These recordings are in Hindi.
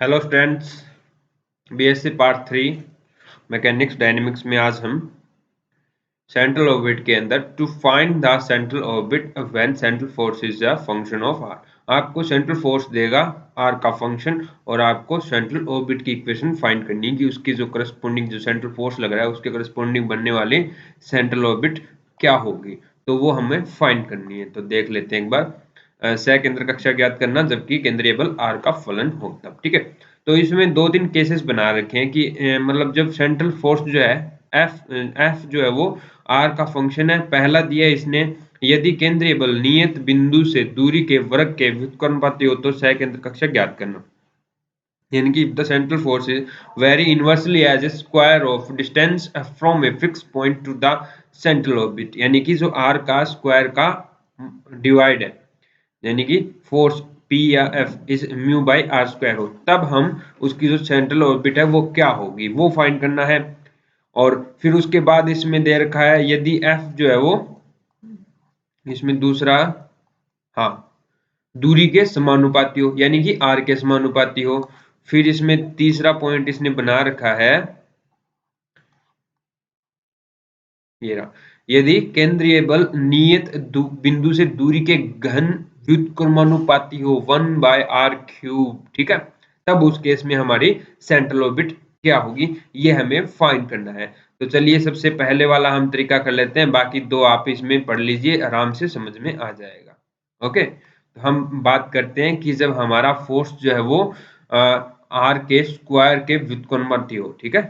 Hello students, BSc part 3 mechanics dynamics में आज हम सेंट्रल ऑर्बिट के अंदर to find the central orbit when central force is a function of r. आपको सेंट्रल फोर्स देगा आर का फंक्शन और आपको सेंट्रल ऑर्बिट की इक्वेशन फाइंड करनी है कि उसकी जो करस्पॉन्डिंग जो सेंट्रल फोर्स लग रहा है उसके करस्पॉन्डिंग बनने वाली सेंट्रल ऑर्बिट क्या होगी, तो वो हमें फाइंड करनी है। तो देख लेते हैं एक बार। सह केंद्र कक्षा ज्ञात करना जबकि केंद्रीय बल आर का फलन हो तब। ठीक है, तो इसमें दो तीन केसेस बना रखे हैं कि मतलब जब सेंट्रल फोर्स जो है एफ जो है वो आर का फंक्शन है। पहला दिया इसने, यदि केंद्रीय बल नियत बिंदु से दूरी के वर्ग के व्युत्क्रमानुपाती हो तो सह केंद्र कक्षा ज्ञात करना। यानी कि the central force is varies inversely as a square of distance from a fix point to the central orbit. यानी कि जो आर का स्क्वायर का डिवाइड है, यानी कि फोर्स P या F is mu by r square हो, तब हम उसकी जो सेंट्रल ऑर्बिट है वो क्या होगी वो फाइंड करना है। और फिर उसके बाद इसमें दे रखा है यदि F जो है वो इसमें दूसरा, हाँ, दूरी के समानुपाती हो, यानी कि R के समानुपाती हो। फिर इसमें तीसरा पॉइंट इसने बना रखा है, ये रहा, यदि केंद्रीय बल नियत बिंदु से दूरी के घन व्युत्क्रमानुपाती हो 1/r³। ठीक है, तब उस केस में हमारी सेंट्रल ऑर्बिट क्या होगी ये हमें फाइंड करना है। तो चलिए सबसे पहले वाला हम तरीका कर लेते हैं, बाकी दो आप इसमें पढ़ लीजिए, आराम से समझ में आ जाएगा। ओके, तो हम बात करते हैं कि जब हमारा फोर्स जो है वो आर के स्क्वायर के व्युत्क्रमानुपाती हो। ठीक है,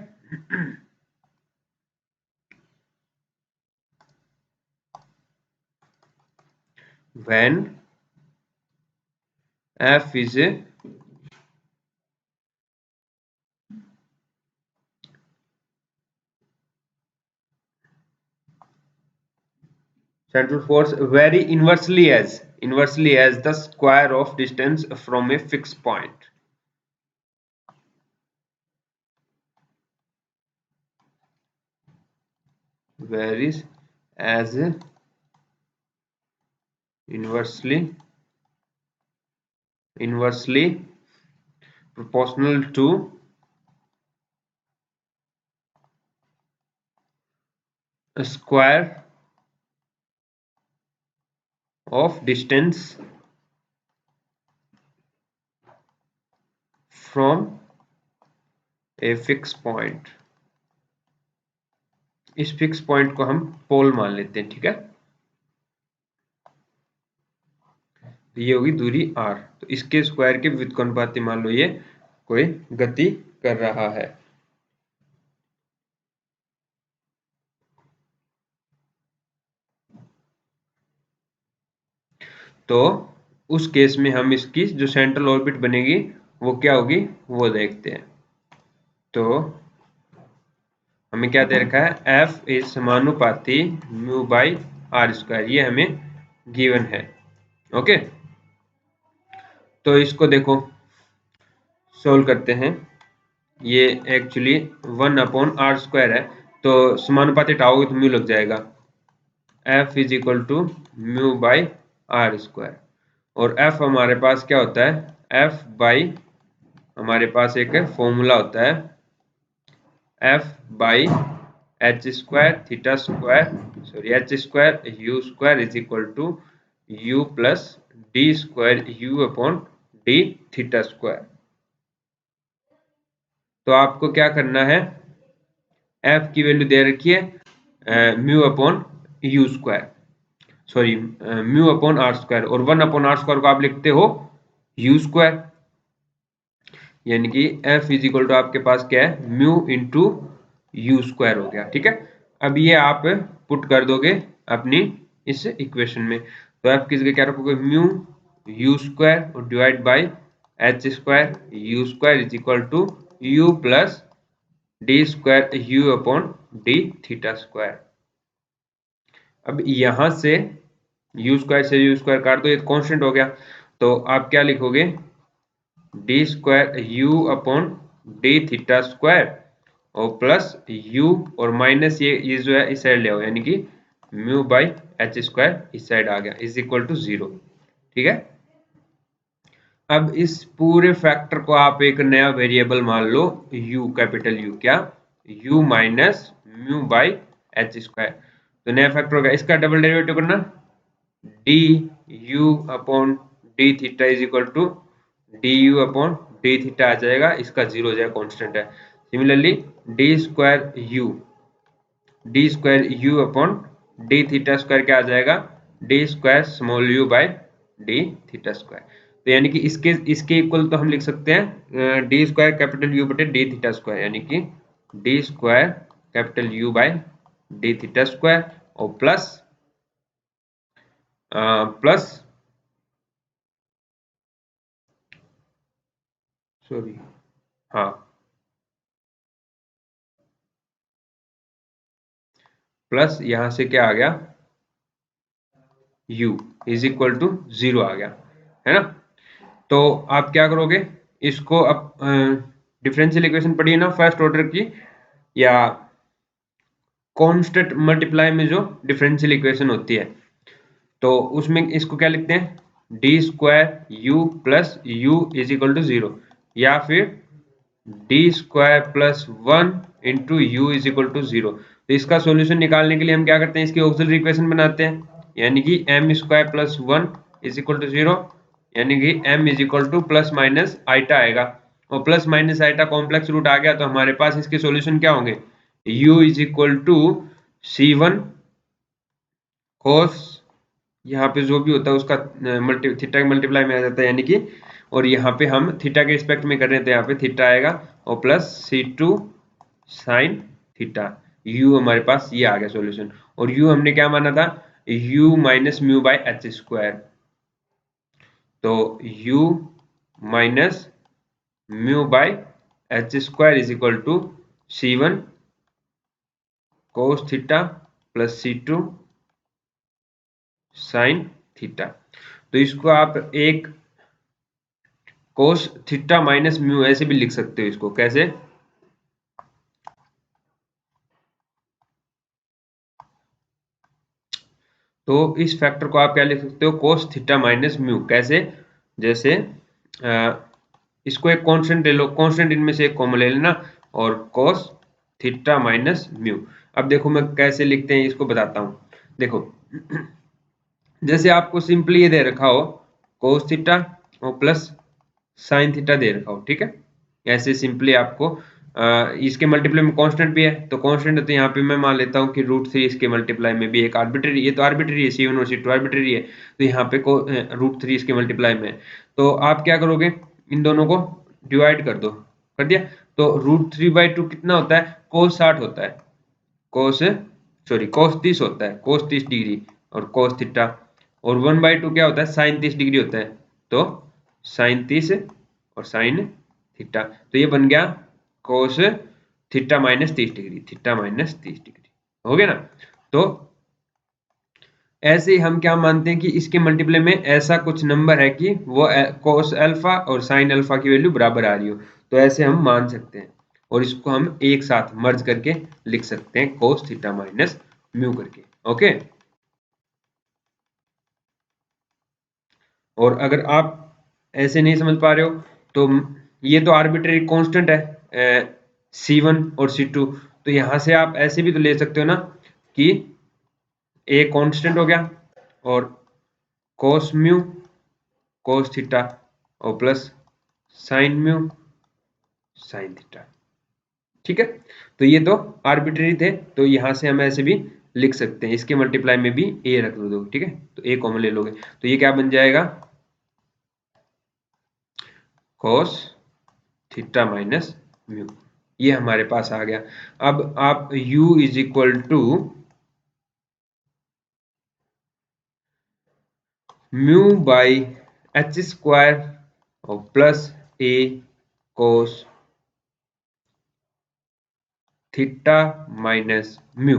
when F is a central force very inversely as the square of distance from a fixed point, varies as inversely proportional to a square of distance from a fixed point। इस फिक्स पॉइंट को हम पोल मान लेते हैं। ठीक है, तो ये होगी दूरी r, तो इसके स्क्वायर के व्युत्क्रमानुपाती मान लो ये कोई गति कर रहा है। तो उस केस में हम इसकी जो सेंट्रल ऑर्बिट बनेगी वो क्या होगी वो देखते हैं। तो हमें क्या दे रखा है, F इज समानुपाती म्यू बाई आर स्क्वायर, ये हमें गिवन है। ओके, तो इसको देखो सोल्व करते हैं। ये एक्चुअली 1/r² है, तो समानुपाती हटाओगे तो म्यू लग जाएगा। F is equal to mu by r square, और F हमारे पास क्या होता है, F बाई, हमारे पास एक फॉर्मूला होता है F by h square theta square, sorry h square u square is equal to u plus d square u upon d theta square. तो आपको क्या करना है, F की वैल्यू दे रखी है mu upon u square, sorry mu upon r square, और 1/r² को आप लिखते हो यू स्क्वायर, यानी कि F इज इक्वल टू आपके पास क्या है, म्यू इंटू यू स्क्वायर हो गया। ठीक है, अब ये आप पुट कर दोगे अपनी इस इक्वेशन में, तो F की जगह क्या रखोगे, म्यू यू स्क्वायर और divide by h square u square is equal to u plus d square u upon d theta square. अब यहां से यू स्क्वायर से यू स्क्वायर काट दो, ये कांस्टेंट हो गया, तो आप क्या लिखोगे, D square u upon d theta square और प्लस यू और माइनस ये जो है इस साइड ले आओ, यानी कि म्यू बाई एच स्क्वायर इस साइड आ गया इज इक्वल टू 0। ठीक है, अब इस पूरे फैक्टर को आप एक नया वेरिएबल मान लो u, कैपिटल U, क्या u minus mu by h square. तो नया फैक्टर होगा, इसका डबल डेरिवेटिव करना, d u upon d theta is equal to d u upon d theta आ जाएगा, इसका जीरो हो जाएगा, कॉन्स्टेंट है। Similarly d square u upon d theta square क्या आ जाएगा, d square small u by d theta square. तो यानी कि इसके इक्वल तो हम लिख सकते हैं डी स्क्वायर कैपिटल यू बटे डी थीटा स्क्वायर, यानी कि d square capital u by d theta square और प्लस प्लस सॉरी हाँ प्लस यहां से क्या आ गया, u इज इक्वल टू 0 आ गया, है ना। तो आप क्या करोगे, इसको अब डिफरेंशियल इक्वेशन पढ़िए ना फर्स्ट ऑर्डर की, या कांस्टेंट मल्टीप्लाई में जो डिफरेंशियल इक्वेशन होती है, तो उसमें इसको क्या लिखते हैं, d square u plus u is equal to 0, या फिर d square plus 1 into u is equal to 0। तो इसका सॉल्यूशन निकालने के लिए हम क्या करते हैं, इसकी ऑक्सिलरी इक्वेशन बनाते हैं, यानी कि m square plus 1 is equal to 0, यानी कि m is equal to plus minus iota आएगा, और plus minus iota complex root आ गया, तो हमारे पास इसके सॉल्यूशन क्या होंगे, u is equal to C1 cos, यहाँ पे जो भी होता है उसका थीटा के मल्टीप्लाई में आ जाता है, यानी कि, और यहाँ पे हम थीटा के रिस्पेक्ट में कर रहे हैं तो यहाँ पे थीटा आएगा, और plus C2 sine theta, u हमारे पास ये आ गया सॉल्यूशन। और u हमने क्या माना था, u minus mu by h square, तो u minus mu by h square is equal to C1 cos theta प्लस C2 साइन थीटा। तो इसको आप एक कोस थीटा माइनस म्यू ऐसे भी लिख सकते हो, इसको कैसे, तो इस फैक्टर को आप क्या लिख सकते हो, कोस थीटा माइनस म्यू, कैसे, जैसे इसको एक कांस्टेंट ले लो, कांस्टेंट इनमें से एक कॉमन ले लेना, और कोस थीटा माइनस म्यू। अब देखो मैं कैसे लिखते हैं इसको बताता हूं, देखो जैसे आपको सिंपली ये दे रखा हो कोस थीटा और प्लस साइन थीटा दे रखा हो, ठीक है, ऐसे सिंपली आपको इसके मल्टीप्लाई में कांस्टेंट भी है, तो कांस्टेंट है तो यहाँ पे मैं मान लेता हूँ कि √3 इसके मल्टीप्लाई में भी एक आर्बिट्री, ये तो आर्बिट्री है, C1 और C2 आर्बिट्री है, तो यहाँ पे √3 इसके मल्टीप्लाई में है। तो आप क्या करोगे, इन दोनों को डिवाइड कर दो, कर दिया, तो √3/2 कितना होता है, कोस 60 होता है, कोस 30 होता है, कोस 30 डिग्री, और कोस थीटा, और 1/2 क्या होता है, साइन 30 डिग्री होता है, तो साइन 30 और साइन थीटा, तो ये बन गया कोस theta minus 30 degree, theta minus 30 degree, हो गया ना। तो ऐसे ही हम क्या मानते हैं कि इसके मल्टीप्लाई में ऐसा कुछ नंबर है कि वो कोस अल्फा और साइन अल्फा की वैल्यू बराबर आ रही हो, तो ऐसे हम मान सकते हैं, और इसको हम एक साथ मर्ज करके लिख सकते हैं कोस थीटा माइनस म्यू करके, ओके। और अगर आप ऐसे नहीं समझ पा रहे हो, तो ये तो आर्बिट्रेरी कांस्टेंट है C1 और C2, तो यहां से आप ऐसे भी तो ले सकते हो ना कि ए कांस्टेंट हो गया, और कोस म्यू कोस थीटा, और plus sign mu sine theta, ठीक है। तो ये तो आर्बिट्रेरी थे, तो यहां से हम ऐसे भी लिख सकते हैं, इसके मल्टीप्लाई में भी ए रख दो, ठीक है, तो ए कॉमन ले लोगे, तो ये क्या बन जाएगा, कोस थीटा माइनस म्यू, ये हमारे पास आ गया। अब आप u is equal to mu by h square और plus a cos theta minus mu,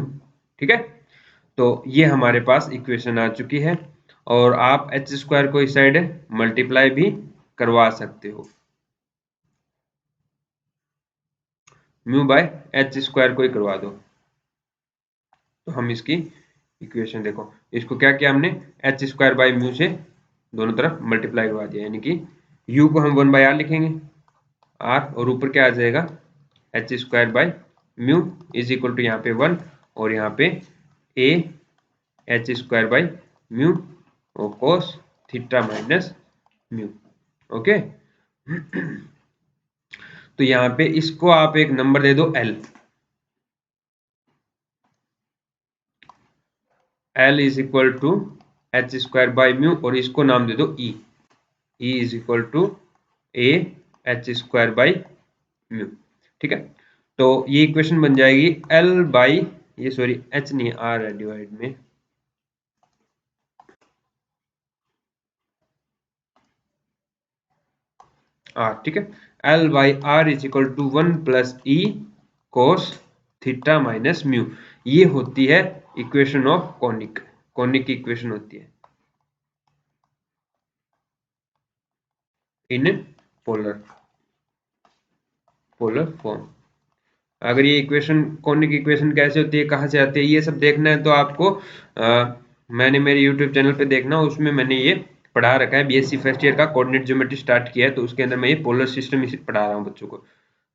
ठीक है। तो ये हमारे पास इक्वेशन आ चुकी है, और आप एच स्क्वायर को इस साइड मल्टीप्लाई भी करवा सकते हो, म्यू बाय एच स्क्वायर को ही करवा दो। तो हम इसकी इक्वेशन देखो, इसको क्या किया हमने, एच स्क्वायर बाई म्यू से दोनों तरफ मल्टीप्लाई करवा दिया, यानी कि u को हम 1/r लिखेंगे, r, और ऊपर क्या आ जाएगा h square by mu is equal to यहाँ पे 1 और यहाँ पे a h square by mu और cos theta minus mu. Okay, तो यहाँ पे इसको आप एक नंबर दे दो l, l is equal to h square by mu और इसको नाम दे दो e, e is equal to a h square by mu. ठीक है, तो ये इक्वेशन बन जाएगी l बाई, ये सॉरी h नहीं है r है डिवाइड में, r। ठीक है, l by r is equal to 1 plus e cos theta minus mu. ये होती है इक्वेशन ऑफ कॉनिक, कॉनिक की इक्वेशन होती है इन पोलर पोलर फॉर्म। अगर ये इक्वेशन कॉनिक इक्वेशन कैसे होती है, कहाँ से आती है, ये सब देखना है तो आपको मैंने मेरे यूट्यूब चैनल पे देखना, उसमें मैंने ये पढ़ा रखा है, बीएससी फर्स्ट ईयर का कोऑर्डिनेट ज्योमेट्री स्टार्ट किया है, तो उसके अंदर मैं ये पोलर सिस्टम इसे पढ़ा रहा हूँ बच्चों को,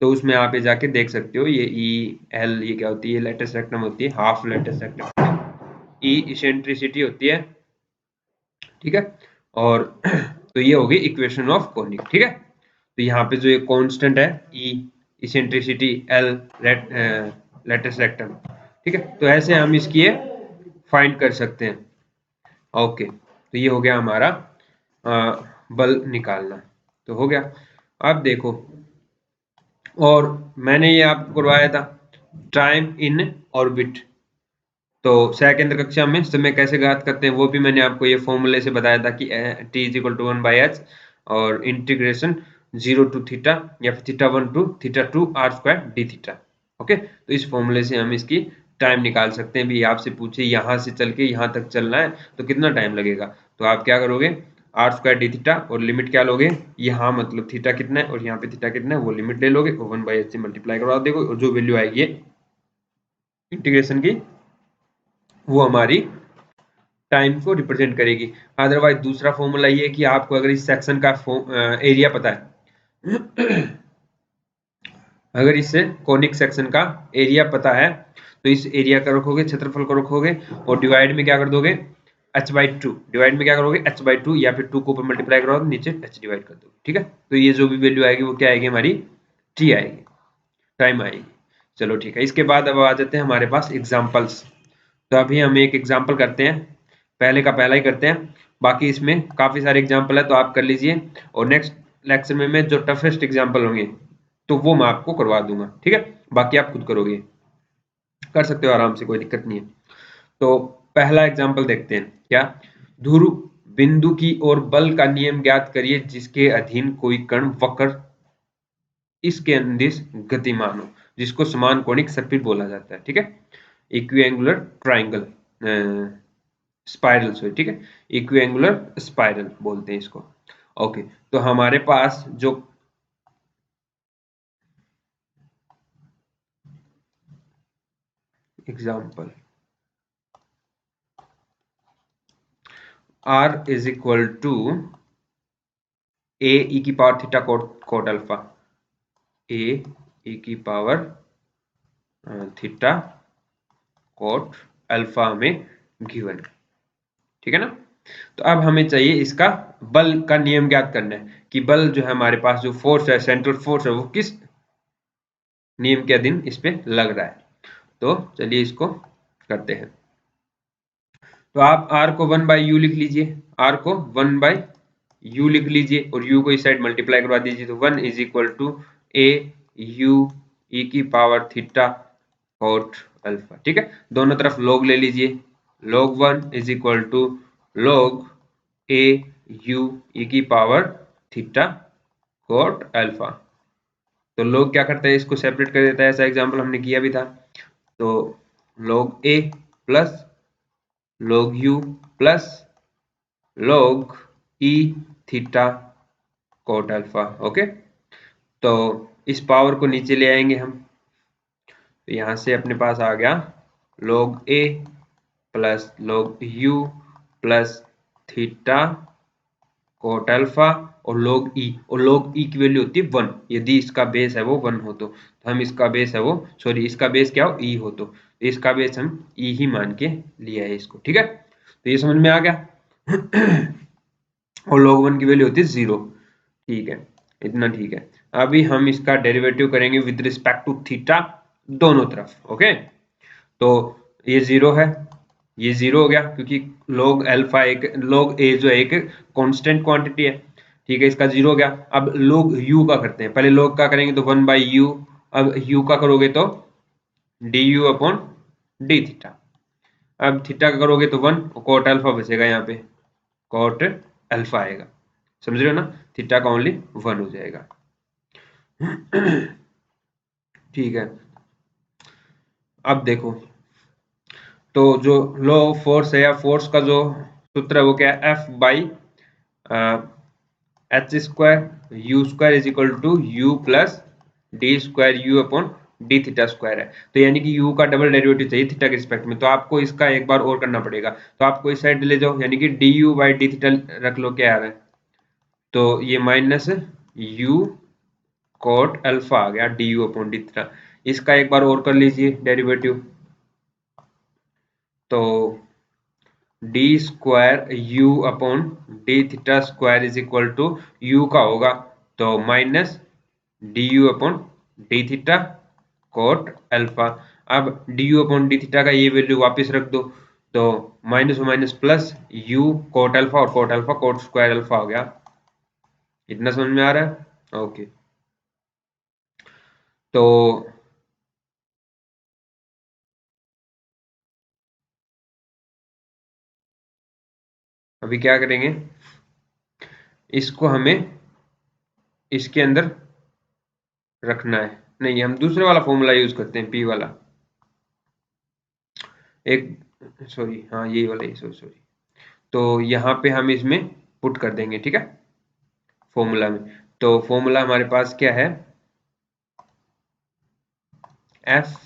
तो उसमें आप ये जाके देख सकते हो। ये ई एल ये क्या होती है, ये लेटेस्ट रेक्टम होती है, हाफ लेटेस्ट रेक्टम, ई इसेंट्रिसिटी होती है। ठीक है, और तो ये होगी इक्वेशन ऑफ कॉनिक। ठीक है, तो यहाँ पे जो ये कांस्टेंट है ई, इसेंट्रिसिटी एल, लेटेस्ट रेक्टम। ठीक है, तो ऐसे हम इसकी फाइंड कर सकते हैं। ओके, तो ये हो गया हमारा बल निकालना, तो हो गया। अब देखो, और मैंने ये आपको करवाया था टाइम इन ऑर्बिट, तो सेकंड कक्षा में समय कैसे ज्ञात करते हैं वो भी मैंने आपको ये फॉर्मूले से बताया था कि t is equal to 1/h और इंटीग्रेशन 0 टू थीटा या फिर theta 1 to theta 2 r square d theta. Okay, तो इस फॉर्मूले से हम इसकी टाइम निकाल सकते हैं। भी आपसे पूछे यहाँ से चल के यहाँ तक चलना है तो कितना टाइम लगेगा, तो आप क्या करोगे, r स्क्वायर डी थीटा और लिमिट क्या लोगे, यहाँ मतलब थीटा कितना है और यहाँ पे थीटा कितना है वो लिमिट ले लोगे और 1/h से मल्टीप्लाई करवा दोगे और जो वैल्यू आएगी इंटीग्रेशन की वो हमारी टाइम को रिप्रेजेंट करेगी। अदरवाइज दूसरा फॉर्मूला ये है कि आपको अगर इस सेक्शन का एरिया पता है अगर इससे कोनिक सेक्शन का एरिया पता है तो इस एरिया का रखोगे, क्षेत्रफल को रखोगे और डिवाइड में क्या कर दोगे h/2, डिवाइड में क्या करोगे h/2 या फिर 2 को ऊपर मल्टीप्लाई करो नीचे h डिवाइड कर दो। ठीक है, तो ये जो भी वैल्यू आएगी वो क्या आएगी, हमारी t आएगी, टाइम आएगी। चलो ठीक है, इसके बाद अब आ जाते हैं हमारे पास एग्जाम्पल्स। तो अभी हम एक एग्जाम्पल करते हैं, पहले का पहला ही करते हैं, बाकी इसमें काफी सारे एग्जाम्पल है तो आप कर लीजिए और नेक्स्ट लेक्चर में मैं जो टफेस्ट एग्जाम्पल होंगे तो वो मैं आपको करवा दूंगा। ठीक है, बाकी आप खुद करोगे, कर सकते हो आराम से, कोई दिक्कत नहीं है। तो पहला एग्जाम्पल देखते हैं, क्या, ध्रुव बिंदु की ओर बल का नियम ज्ञात करिए जिसके अधीन कोई कण वक्र इसके अंदिश गतिमान हो, जिसको समान कोणिक सर्पिल बोला जाता है। ठीक है, इक्विएंगुलर ट्राइंगल स्पाइरल सॉरी, ठीक है, इक्विएंगुलर स्पाइरल बोलते हैं इसको। ओके, तो हमारे पास जो example r is equal to a e की power theta cot alpha, a e की पावर थीटा कोट अल्फा में गिवन। ठीक है ना, तो अब हमें चाहिए इसका बल का नियम ज्ञात करना है कि बल जो है हमारे पास जो फोर्स है, सेंट्रल फोर्स है, वो किस नियम के अधीन इस पे लग रहा है। तो चलिए इसको करते हैं। तो आप r को 1/u लिख लीजिए, r को 1/u लिख लीजिए और u को इस साइड मल्टीप्लाई करवा दीजिए, तो 1 is equal to a u e की पावर थीटा कोट अल्फा। ठीक है, दोनों तरफ log ले लीजिए, log 1 is equal to log a u e की पावर थीटा कोट अल्फा। तो log क्या करता है, इसको सेपरेट कर देता है, ऐसा एग्जांपल हमने किया भी था। तो log a plus log u plus log e theta cot alpha. Okay, तो इस पावर को नीचे ले आएंगे हम, तो यहां से अपने पास आ गया log a plus log u plus theta cot alpha और log e, और log e की वैल्यू होती है 1 यदि इसका बेस है वो 1 हो तो हम इसका बेस है वो इसका बेस क्या हो e हो तो इसका बेस हम e ही मान के लिया है इसको। ठीक है, तो ये समझ में आ गया। और log 1 की वैल्यू होती है 0। ठीक है, इतना ठीक है। अभी हम इसका डेरिवेटिव करेंगे विद रिस्पेक्ट टू थीटा दोनों तरफ। ओके, तो ये 0 है, ये 0 हो गया क्योंकि log अल्फा log a जो है एक कांस्टेंट क्वांटिटी है। ठीक है, इसका 0 हो गया। अब log u का करते हैं, पहले log का करेंगे तो 1 बाई यू, अब u का करोगे तो du अपॉन डी थीटा, अब थीटा का करोगे तो 1 और कोट अल्फा बचेगा, यहाँ पे कोट अल्फा आएगा। समझ रहे हो ना, थीटा का ओनली 1 हो जाएगा। ठीक है, अब देखो, तो जो लॉ ऑफ फोर्स है या फोर्स का जो सूत्र है वो क्या है, F by h square u square is equal to u plus d square u upon d theta square है। तो यानी कि u का डबल डेरिवेटिव चाहिए थीटा के रिस्पेक्ट में, तो आपको इसका एक बार और करना पड़ेगा। तो आपको इस साइड ले जाओ, यानी कि d u by d theta रख लो, क्या आ रहा है, तो ये माइनस यू कोट अल्फा आ गया d u upon d theta. इसका एक बार और कर लीजिए डेरिवेटिव, तो d square u upon d theta square is equal to u का होगा तो minus d u upon d theta cot alpha. अब d u upon d theta का ये वैल्यू वापस रख दो, तो minus minus plus u cot alpha और cot alpha cot square alpha हो गया। इतना समझ में आ रहा है? ओके, तो अभी क्या करेंगे, इसको हमें इसके अंदर रखना है। नहीं, हम दूसरे वाला फॉर्मूला यूज करते हैं, पी वाला, एक सॉरी, हाँ यही वाला ही, सॉरी सॉरी। तो यहाँ पे हम इसमें पुट कर देंगे, ठीक है, फॉर्मूला में। तो फॉर्मूला हमारे पास क्या है, f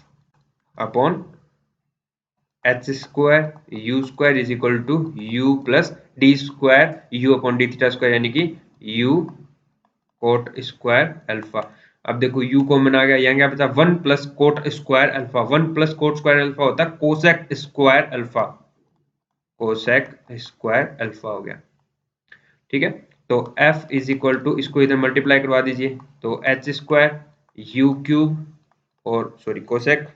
upon h square u square is equal to u plus d square u upon d theta square, यानी कि यू कोट स्क्वायर अल्फा। अब देखो u कॉमन आ गया, यहाँ क्या बचा, 1 plus coat square alpha. 1 plus coat square alpha होता है cosec square alpha, cosec square alpha हो गया। ठीक है, तो f इज इक्वल टू, इसको इधर मल्टीप्लाई करवा दीजिए, तो एच स्क्वायर यू क्यूब और sorry cosec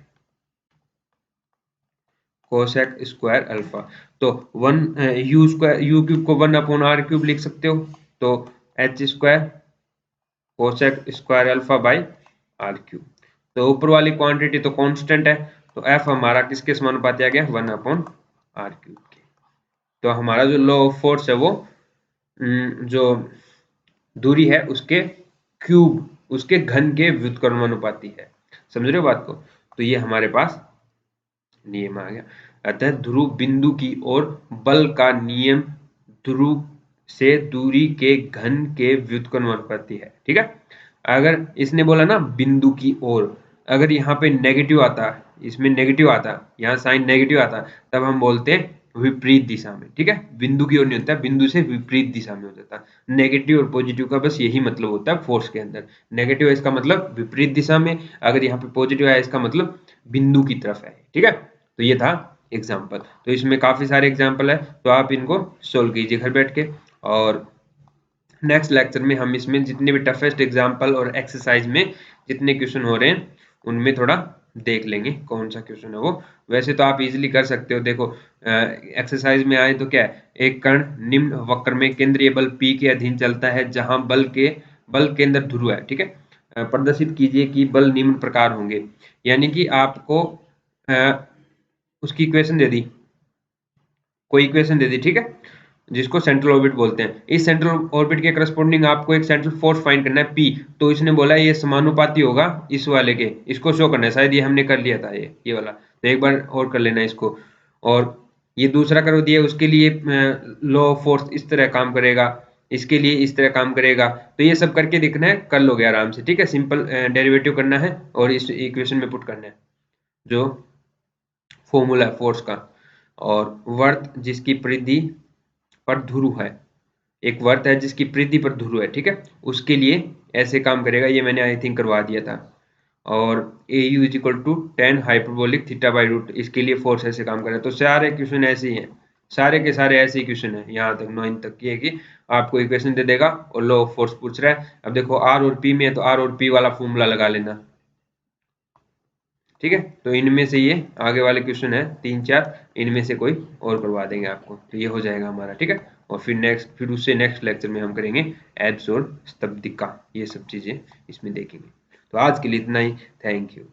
cosec square alpha. तो 1 यू स्क्वायर यू क्यूब को 1 अपॉन आर क्यूब लिख सकते हो, तो h square cosec square alpha by r cube. तो ऊपर वाली क्वांटिटी तो कांस्टेंट है, तो एफ हमारा किसके समानुपाती आ गया, 1 अपॉन आर क्यूब के। तो हमारा जो लॉ ऑफ फोर्स है वो जो दूरी है उसके क्यूब, उसके घन के व्युत्क्रमानुपाती है। समझ रहे हो बात को? तो ये हमारे पास नियम आ गया। अतः ध्रुव बिंदु की ओर बल का नियम ध्रुव से दूरी के घन के व्युत्क्रमानुपाती है। ठीक है, अगर इसने बोला ना बिंदु की ओर, अगर यहाँ पे नेगेटिव आता, इसमें नेगेटिव आता, यहाँ साइन नेगेटिव आता, तब हम बोलते हैं विपरीत दिशा में। ठीक है, बिंदु की ओर नहीं होता, बिंदु से विपरीत दिशा में हो जाता है। नेगेटिव और पॉजिटिव का बस यही मतलब होता है फोर्स के अंदर। नेगेटिव है इसका मतलब विपरीत दिशा में, अगर यहाँ पे पॉजिटिव है इसका मतलब बिंदु की तरफ है। ठीक है, तो ये था एग्जाम्पल। तो इसमें काफी सारे एग्जाम्पल है, तो आप इनको सोल्व कीजिए घर बैठ के, और नेक्स्ट लेक्चर में हम इसमें जितने भी टफेस्ट एग्जाम्पल और एक्सरसाइज में जितने क्वेश्चन हो रहे हैं उनमें थोड़ा देख लेंगे कौन सा क्वेश्चन है वो। वैसे तो आप इजीली कर सकते हो। देखो एक्सरसाइज में आए तो क्या है, एक कण निम्न वक्र में केंद्रीय बल P के अधीन चलता है जहां बल केंद्र ध्रुव है। ठीक है, प्रदर्शित कीजिए कि बल निम्न प्रकार होंगे। यानी कि आपको उसकी इक्वेशन दे दी, कोई इक्वेशन दे दी, ठीक है, जिसको सेंट्रल ऑर्बिट बोलते हैं। इस सेंट्रल ऑर्बिट के करस्पॉन्डिंग आपको एक सेंट्रल फोर्स फाइंड करना है P। तो इसने बोला ये समानुपाती होगा इस वाले के, इसको शो करना है। शायद ये हमने कर लिया था, ये वाला, तो एक बार और कर लेना इसको। और ये दूसरा कर दिया, उसके लिए लॉ ऑफ फोर्स इस तरह काम करेगा, इसके लिए इस तरह काम करेगा। तो ये सब करके दिखना है, कर लोगे आराम से। ठीक है, सिंपल डेरिवेटिव करना है और इस इक्वेशन में पुट करना है जो फॉर्मूला है फोर्स का। और वर्त जिसकी परिधि पर ध्रुव है, एक वर्त है जिसकी परिधि पर ध्रुव है, ठीक है, उसके लिए ऐसे काम करेगा। ये मैंने आई थिंक करवा दिया था। और a u is equal to 10 hyperbolic theta by root, इसके लिए फोर्स ऐसे काम करेगा। तो सारे क्वेश्चन ऐसे ही हैं, सारे के सारे ऐसे ही क्वेश्चन है। यहाँ तक 9 तक की है कि आपको इक्वेशन दे देगा और लॉ ऑफ फोर्स पूछ रहा है। अब देखो आर और पी में है तो आर और पी वाला फॉर्मूला लगा लेना, ठीक है। तो इनमें से ये आगे वाले क्वेश्चन है 3-4, इनमें से कोई और करवा देंगे आपको, तो ये हो जाएगा हमारा, ठीक है। और फिर उससे नेक्स्ट लेक्चर में हम करेंगे एब्स और स्तब्धिका, ये सब चीजें इसमें देखेंगे। तो आज के लिए इतना ही, थैंक यू।